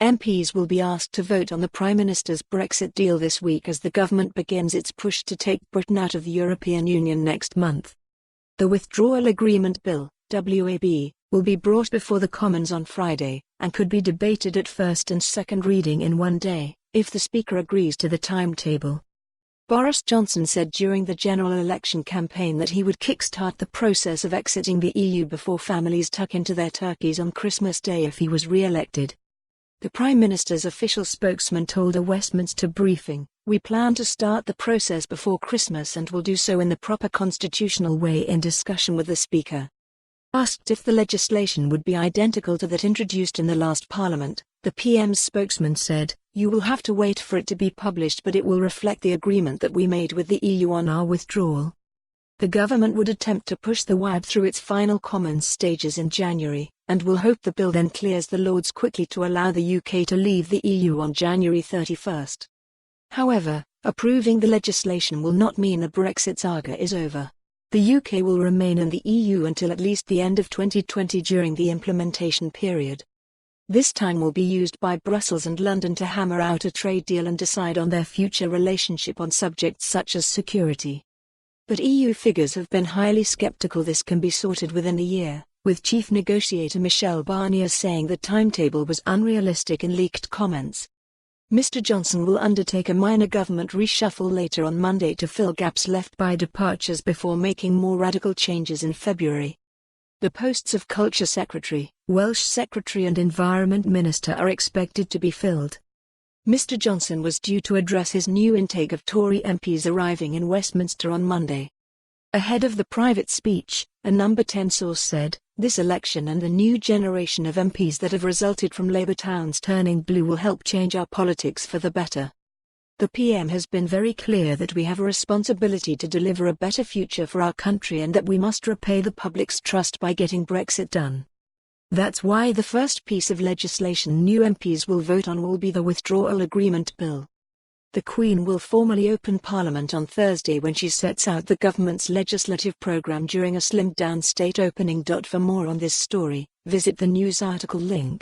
MPs will be asked to vote on the Prime Minister's Brexit deal this week as the government begins its push to take Britain out of the European Union next month. The Withdrawal Agreement Bill, WAB, will be brought before the Commons on Friday, and could be debated at first and second reading in one day, if the Speaker agrees to the timetable. Boris Johnson said during the general election campaign that he would kickstart the process of exiting the EU before families tuck into their turkeys on Christmas Day if he was re-elected. The Prime Minister's official spokesman told a Westminster briefing, "We plan to start the process before Christmas and will do so in the proper constitutional way in discussion with the Speaker." Asked if the legislation would be identical to that introduced in the last Parliament, the PM's spokesman said, "You will have to wait for it to be published, but it will reflect the agreement that we made with the EU on our withdrawal." The government would attempt to push the WAB through its final Commons stages in January, and will hope the bill then clears the Lords quickly to allow the UK to leave the EU on January 31st. However, approving the legislation will not mean the Brexit saga is over. The UK will remain in the EU until at least the end of 2020 during the implementation period. This time will be used by Brussels and London to hammer out a trade deal and decide on their future relationship on subjects such as security. But EU figures have been highly skeptical this can be sorted within a year, with Chief Negotiator Michel Barnier saying the timetable was unrealistic in leaked comments. Mr. Johnson will undertake a minor government reshuffle later on Monday to fill gaps left by departures before making more radical changes in February. The posts of Culture Secretary, Welsh Secretary and Environment Minister are expected to be filled. Mr. Johnson was due to address his new intake of Tory MPs arriving in Westminster on Monday. Ahead of the private speech, a Number 10 source said, "This election and the new generation of MPs that have resulted from Labour towns turning blue will help change our politics for the better. The PM has been very clear that we have a responsibility to deliver a better future for our country and that we must repay the public's trust by getting Brexit done. That's why the first piece of legislation new MPs will vote on will be the Withdrawal Agreement Bill." The Queen will formally open Parliament on Thursday when she sets out the government's legislative programme during a slimmed-down state opening. For more on this story, visit the news article link.